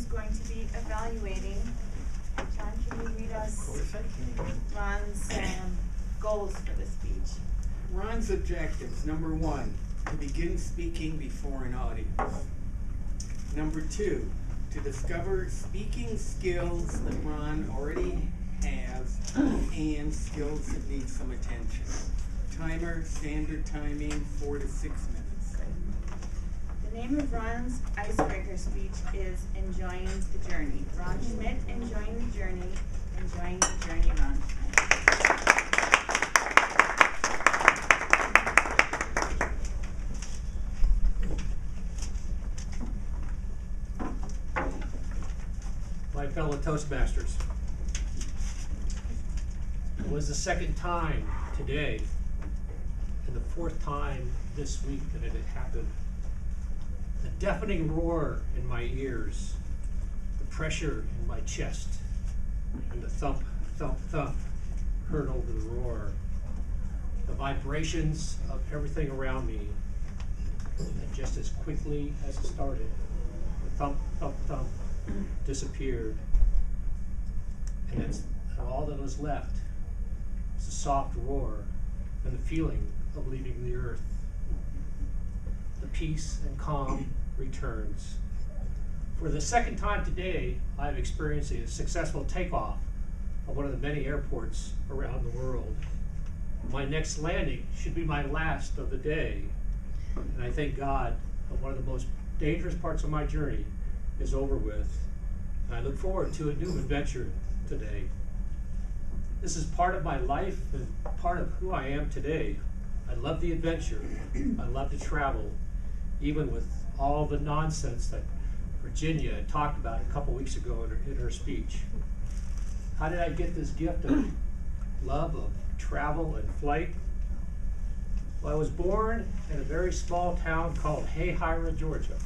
is going to be evaluating. John, can you read us Ron's goals for the speech? Ron's objectives: number 1, to begin speaking before an audience. Number 2, to discover speaking skills that Ron already has and skills that need some attention. Timer, standard timing, 4 to 6 minutes. The name of Ron's icebreaker speech is Enjoying the Journey. Ron Schmitt, Enjoying the Journey. Enjoying the Journey, Ron. My fellow Toastmasters, it was the second time today and the fourth time this week that it had happened. The deafening roar in my ears, the pressure in my chest, and the thump, thump, thump heard over the roar. The vibrations of everything around me, and just as quickly as it started, the thump, thump, thump disappeared. And all that was left was a soft roar and the feeling of leaving the earth. The peace and calm returns. For the second time today, I've experienced a successful takeoff of one of the many airports around the world. My next landing should be my last of the day, and I thank God that one of the most dangerous parts of my journey is over with. And I look forward to a new adventure today. This is part of my life and part of who I am today. I love the adventure. I love to travel, even with all the nonsense that Virginia had talked about a couple weeks ago in her speech. How did I get this gift of love of travel and flight? Well, I was born in a very small town called Hayhira, Georgia.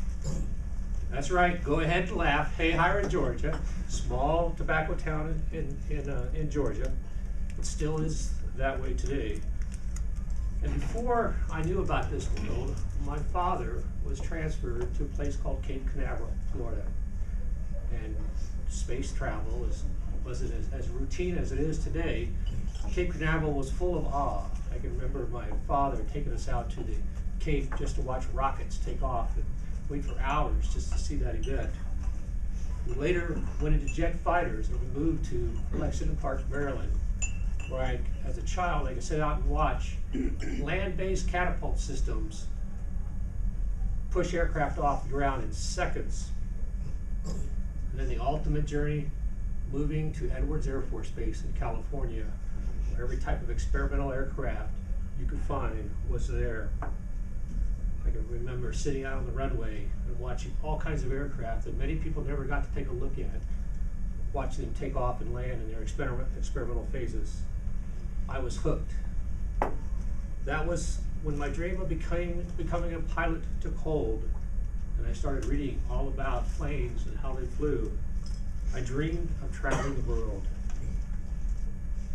That's right, go ahead and laugh. Hayhira, Georgia, small tobacco town in Georgia. It still is that way today. And before I knew about this world, my father was transferred to a place called Cape Canaveral, Florida. And space travel wasn't as routine as it is today. Cape Canaveral was full of awe. I can remember my father taking us out to the Cape just to watch rockets take off and wait for hours just to see that event. We later went into jet fighters and we moved to Lexington Park, Maryland, where as a child I could sit out and watch land-based catapult systems push aircraft off the ground in seconds. And then the ultimate journey, moving to Edwards Air Force Base in California, where every type of experimental aircraft you could find was there. I can remember sitting out on the runway and watching all kinds of aircraft that many people never got to take a look at, watching them take off and land in their experimental phases. I was hooked. That was when my dream of becoming a pilot took hold, and I started reading all about planes and how they flew. I dreamed of traveling the world.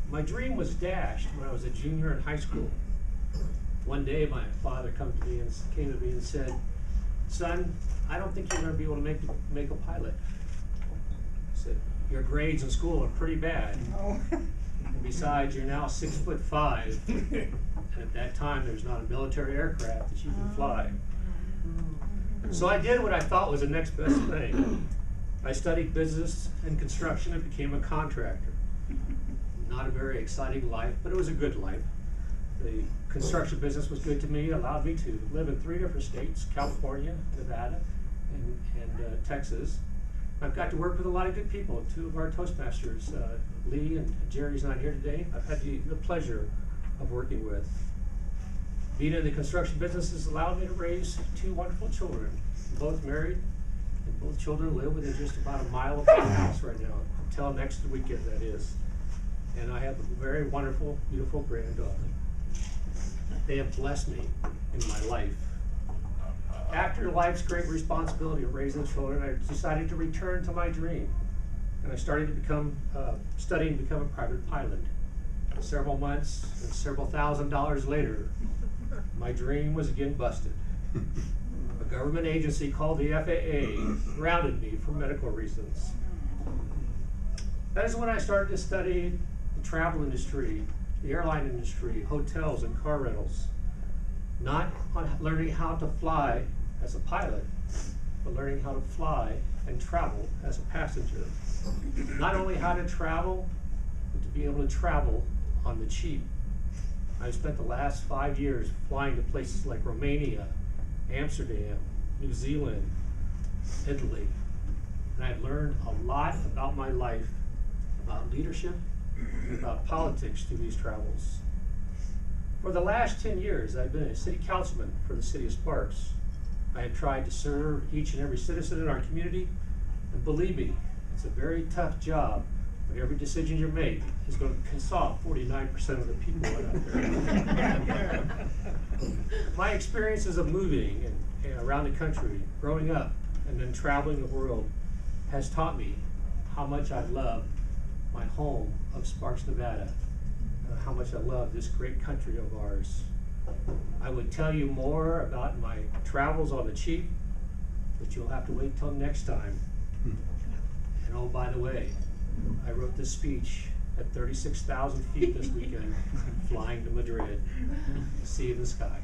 My dream was dashed when I was a junior in high school. One day my father came to me and said, "Son, I don't think you're going to be able to make a pilot." I said, "Your grades in school are pretty bad. And besides, you're now 6'5", and at that time there's not a military aircraft that you can fly." So I did what I thought was the next best thing. I studied business and construction and became a contractor. Not a very exciting life, but it was a good life. The construction business was good to me, allowed me to live in 3 different states, California, Nevada, and Texas. I've got to work with a lot of good people. 2 of our Toastmasters, Lee and Jerry's not here today. I've had the pleasure of working with. Being in the construction business has allowed me to raise 2 wonderful children, both married, and both children live within just about a mile of my house right now, until next weekend, that is. And I have a very wonderful, beautiful granddaughter. They have blessed me in my life. After life's great responsibility of raising children, I decided to return to my dream. And I started to studying to become a private pilot. Several months and several $1,000s later, my dream was again busted. A government agency called the FAA grounded me for medical reasons. That is when I started to study the travel industry, the airline industry, hotels and car rentals. Not on learning how to fly as a pilot, but learning how to fly and travel as a passenger. Not only how to travel, but to be able to travel on the cheap. I've spent the last 5 years flying to places like Romania, Amsterdam, New Zealand, Italy. And I've learned a lot about my life, about leadership, and about politics through these travels. For the last 10 years, I've been a city councilman for the city of Sparks. I have tried to serve each and every citizen in our community, and believe me, it's a very tough job, but every decision you make is going to piss off 49% of the people out there. My experiences of moving and around the country, growing up, and then traveling the world has taught me how much I love my home of Sparks, Nevada, how much I love this great country of ours. I would tell you more about my travels on the cheap, but you'll have to wait till next time. And oh, by the way, I wrote this speech at 36,000 feet this weekend, flying to Madrid. See you in the sky.